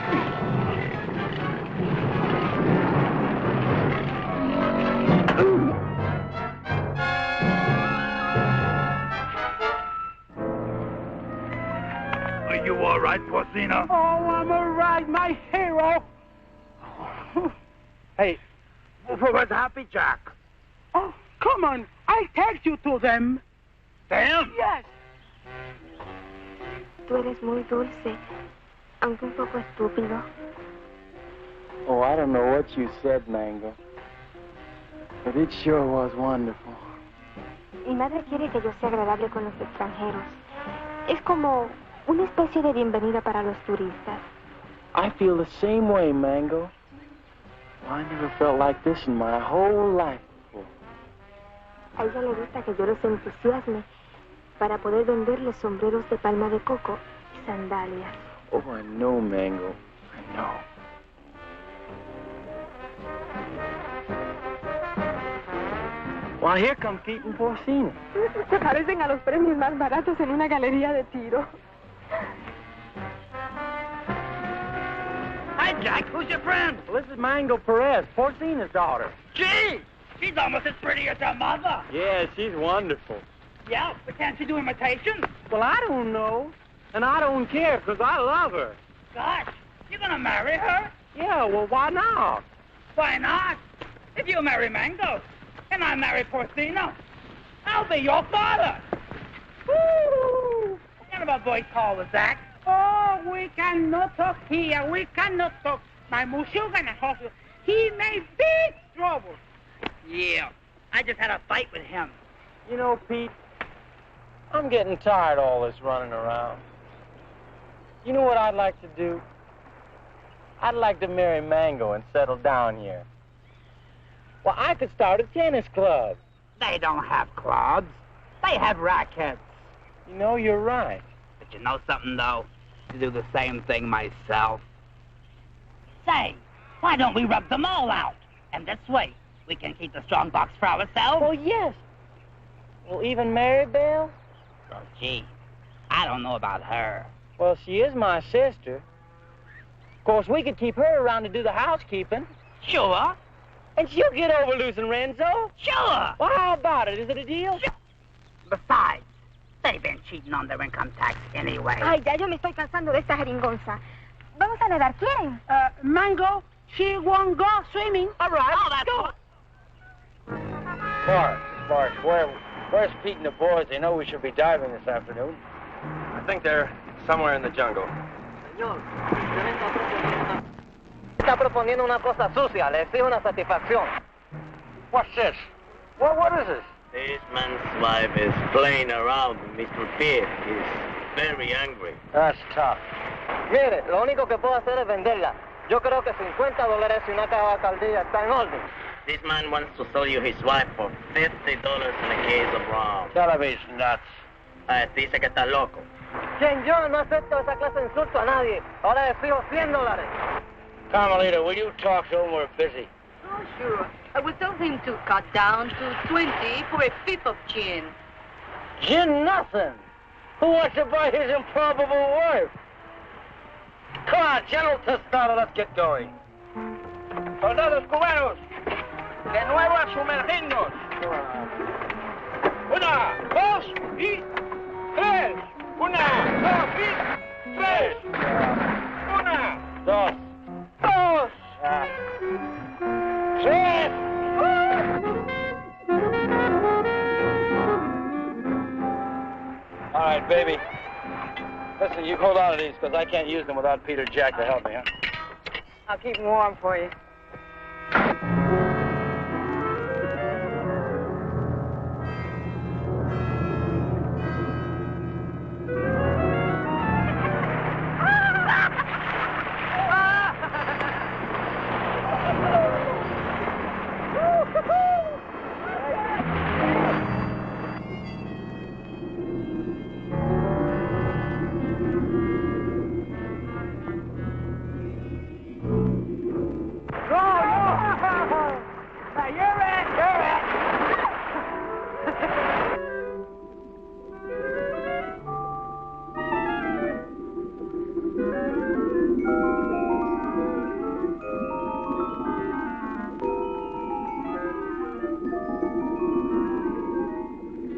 Are you all right, Porcina? Oh, I'm all right, my hero. Hey, where's Happy Jack? Oh, come on. I'll take you to them. Them? Yes. Tú eres muy dulce, aunque un poco estúpido. Oh, I don't know what you said, Mango. But it sure was wonderful. Mi madre quiere que yo sea agradable con los extranjeros. Es como una especie de bienvenida para los turistas. I feel the same way, Mango. I never felt like this in my whole life. A ella le gusta que yo los entusiasme para poder venderles sombreros de palma de coco y sandalias. Oh, I know, Mango. I know. Well, here come Pete and Porcina. Se parecen a los premios más baratos en una galería de tiro. Hi, Jack. Who's your friend? Well, this is Mango Perez, Porcina's daughter. Gee, she's almost as pretty as her mother. Yeah, she's wonderful. Yeah, but can't she do imitations? Well, I don't know. And I don't care, because I love her. Gosh, you're gonna marry her? Yeah, well, why not? Why not? If you marry Mango, and I marry Porcino, I'll be your father. Woo! What kind of a voice call was that? Oh, we cannot talk here. We cannot talk. My Mushuga in the hospital. He made big trouble. Yeah, I just had a fight with him. You know, Pete, I'm getting tired of all this running around. You know what I'd like to do? I'd like to marry Mango and settle down here. Well, I could start a tennis club. They don't have clubs. They have rackets. You know, you're right. But you know something, though? To do the same thing myself. Say, why don't we rub them all out? And this way, we can keep the strong box for ourselves. Oh, yes. Well, even Maribel? Oh, gee, I don't know about her. Well, she is my sister. Of course, we could keep her around to do the housekeeping. Sure. And she'll get over losing Renzo. Sure. Well, how about it? Is it a deal? Sure. Besides, they've been cheating on their income tax anyway. Ay, ya yo me estoy cansando de esta jeringonza. Vamos a nadar, ¿quieren? Mango, she won't go swimming. All right. Oh, that's good. Sparks, where's Pete and the boys? They know we should be diving this afternoon. I think they're somewhere in the jungle. Señor, está proponiendo una cosa sucia. Le exijo una satisfacción. What's this? What is this? This man's wife is playing around with Mr. Pete. He's very angry. That's tough. Mire, lo único que puedo hacer es venderla. Yo creo que $50 y una caja de alcaldía está en orden. This man wants to sell you his wife for $50 and a case of rum. Television nuts. Dice que está loco. Quien yo no acepto esa clase de insulto a nadie. Ahora le fijo $100. Carmelita, will you talk to him? We're busy. Oh, sure. I would tell him to cut down to 20 for a fifth of gin. Gin nothing. Who wants to buy his improbable wife? Come on, General Tostada, let's get going. Soldados cubanos, de nuevo a sumergirnos. 1, 2 y 3. 1, 2 y 3. 1, 2, 2, 3. All right, baby. Listen, you hold on to these, because I can't use them without Peter Jack to help me, huh? I'll keep them warm for you.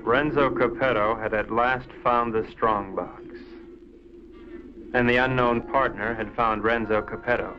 Renzo Capeto had at last found the strongbox. And the unknown partner had found Renzo Capeto.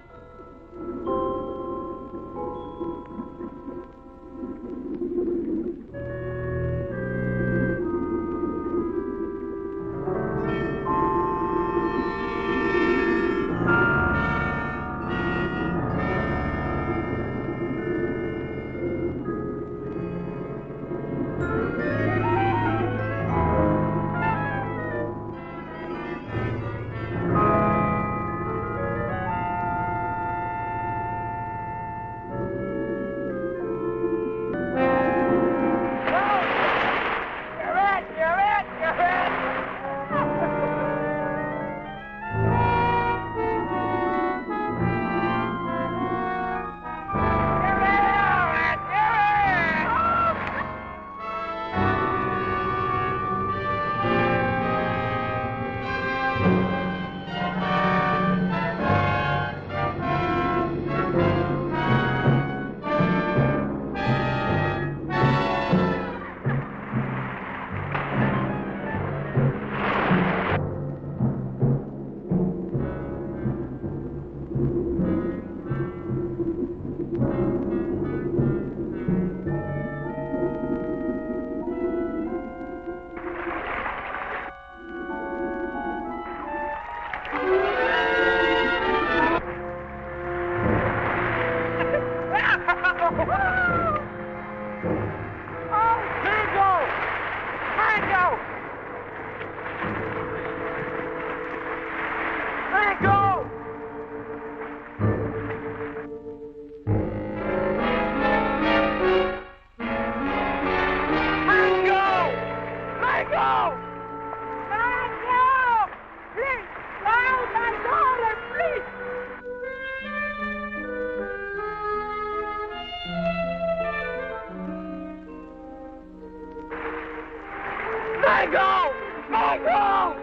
Mango!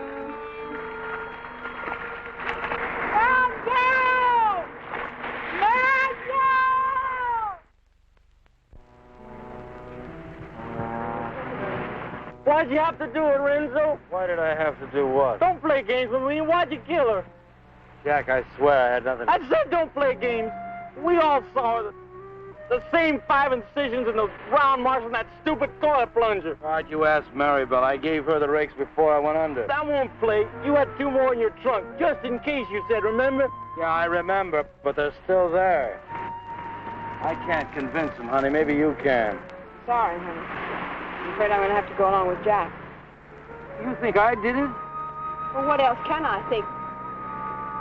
Mango! Mango! Why'd you have to do it, Renzo? Why did I have to do what? Don't play games with me. Why'd you kill her? Jack, I swear I had nothing I said don't play games. We all saw the same 5 incisions in those round marks on that stupid toilet plunger. Why'd you ask Maribel? I gave her the rakes before I went under. That won't play. You had 2 more in your trunk, just in case, you said, remember? Yeah, I remember, but they're still there. I can't convince them, honey. Maybe you can. Sorry, honey. I'm afraid I'm going to have to go along with Jack. You think I did it? Well, what else can I think?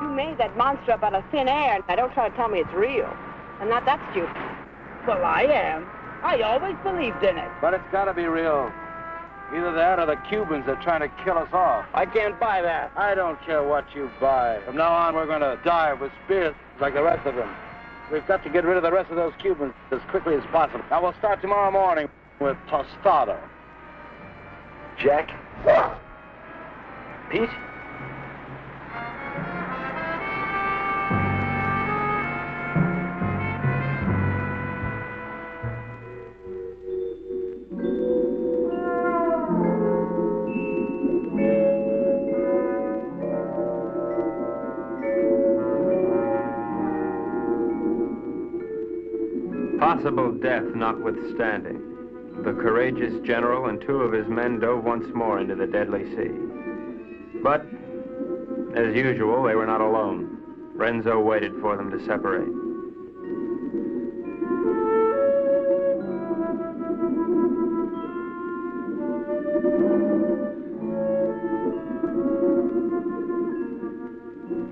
You made that monster up out of thin air. Now, don't try to tell me it's real. I'm not that stupid. Well, I am. I always believed in it. But it's got to be real. Either that or the Cubans are trying to kill us off. I can't buy that. I don't care what you buy. From now on, we're going to die with spears like the rest of them. We've got to get rid of the rest of those Cubans as quickly as possible. Now, we'll start tomorrow morning with Tostada. Jack? Pete? Possible death notwithstanding, the courageous general and 2 of his men dove once more into the deadly sea. But, as usual, they were not alone. Renzo waited for them to separate.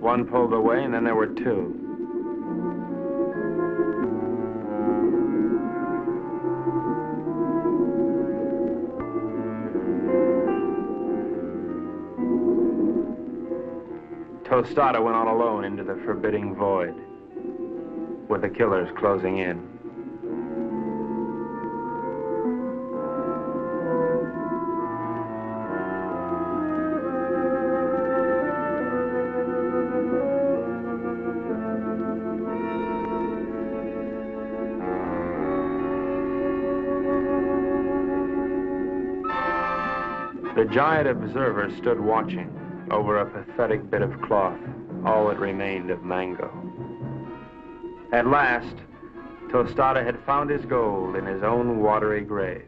One pulled away, and then there were 2. Tostada went on alone into the forbidding void, with the killers closing in. The giant observer stood watching over a pathetic bit of cloth, all that remained of Mango. At last, Tostada had found his gold in his own watery grave.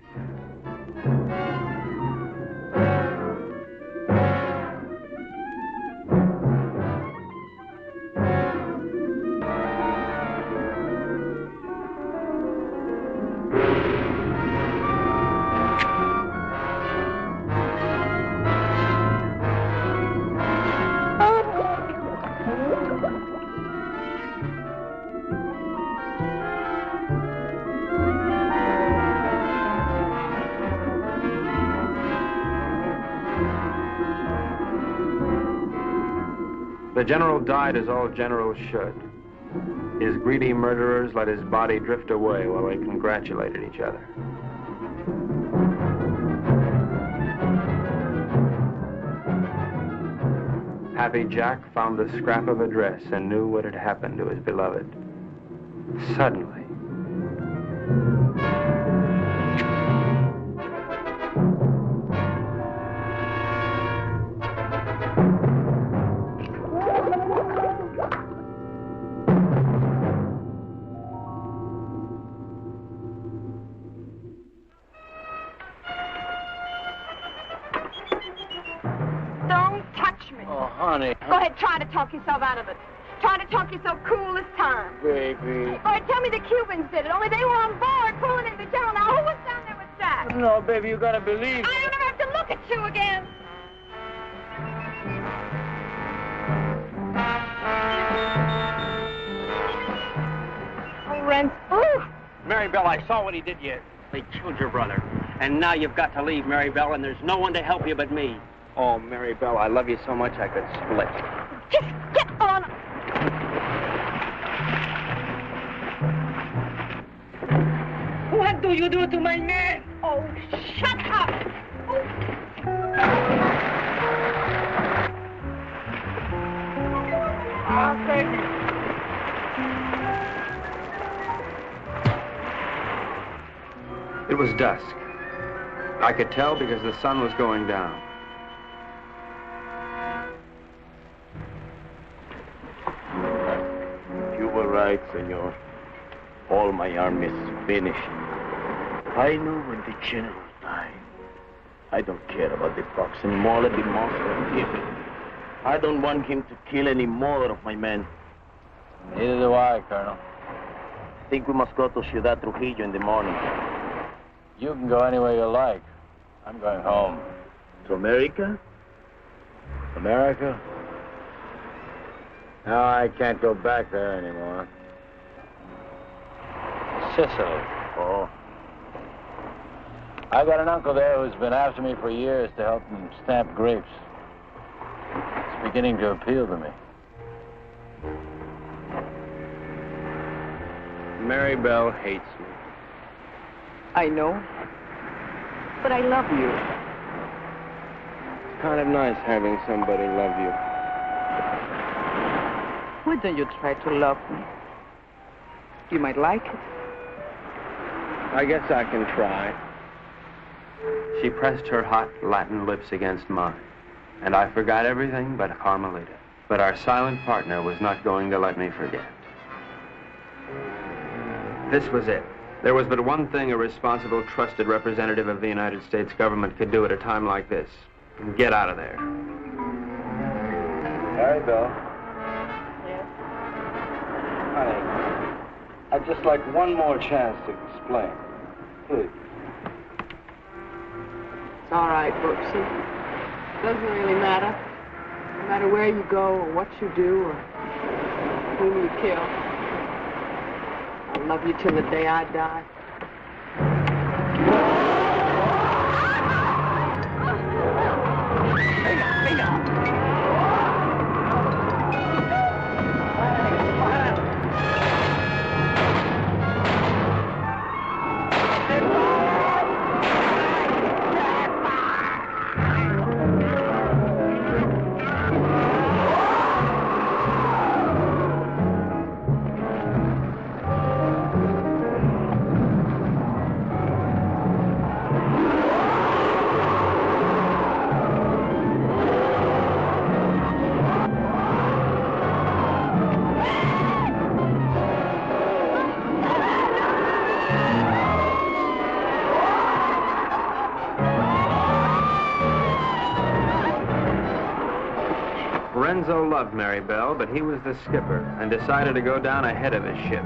The general died as all generals should. His greedy murderers let his body drift away while they congratulated each other. Happy Jack found the scrap of a dress and knew what had happened to his beloved. Suddenly, Go ahead, try to talk yourself out of it. Try to talk yourself cool this time. Baby. Go ahead, tell me the Cubans did it, only they were on board pulling in the general. Now, who was down there with Jack? No, baby, you gotta believe. I don't ever have to look at you again. Oh, Renzo. Oh. Maribel, I saw what he did to you. They killed your brother. And now you've got to leave, Maribel, and there's no one to help you but me. Oh, Maribel, I love you so much I could split. Just get on. What do you do to my man? Oh, shut up. Oh. was dusk. I could tell because the sun was going down. You were right, senor. All my army is finished. I know when the general died. I don't care about the fox anymore. Let the monster kill him. I don't want him to kill any more of my men. Neither do I, Colonel. I think we must go to Ciudad Trujillo in the morning. You can go anywhere you like. I'm going home. To America? America? No, I can't go back there anymore. Sicily. Oh. I got an uncle there who's been after me for years to help him stamp grapes. It's beginning to appeal to me. Mary Bell hates me. I know. But I love you. It's kind of nice having somebody love you. Why don't you try to love me? You might like it. I guess I can try. She pressed her hot Latin lips against mine, and I forgot everything but Carmelita. But our silent partner was not going to let me forget. This was it. There was but one thing a responsible, trusted representative of the United States government could do at a time like this. Get out of there. Mary Bell. Yes? Honey, I'd just like one more chance to explain. Please. It's all right, Brooksy. Doesn't really matter. No matter where you go or what you do or whom you kill. I'll love you till the day I die. Renzo loved Mary Bell, but he was the skipper and decided to go down ahead of his ship.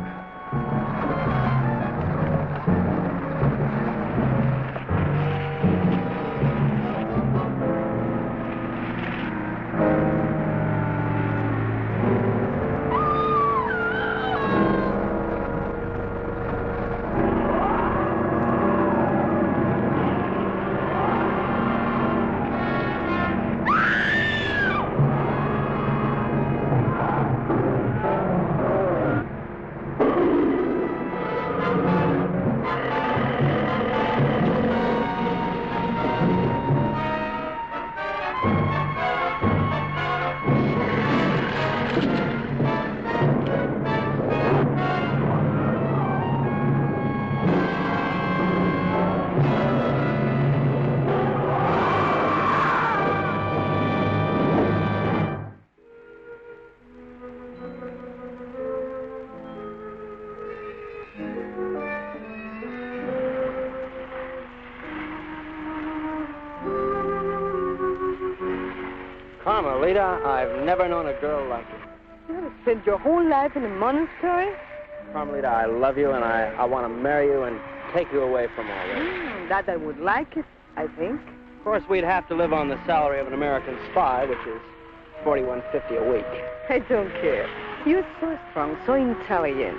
Carmelita, I've never known a girl like you. You have spent your whole life in a monastery? Carmelita, I love you, and I want to marry you and take you away from all this. That I would like it, I think. Of course, we'd have to live on the salary of an American spy, which is $41.50 a week. I don't care. You're so strong, so intelligent.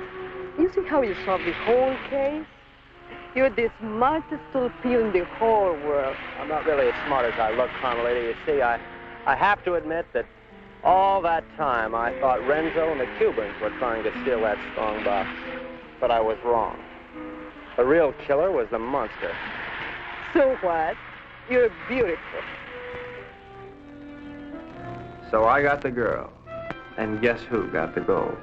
You see how you solved the whole case? You're the smartest torpedo in the whole world. I'm not really as smart as I look, Carmelita. You see, I have to admit that all that time I thought Renzo and the Cubans were trying to steal that strong box. But I was wrong. The real killer was the monster. So what? You're beautiful. So I got the girl. And guess who got the gold?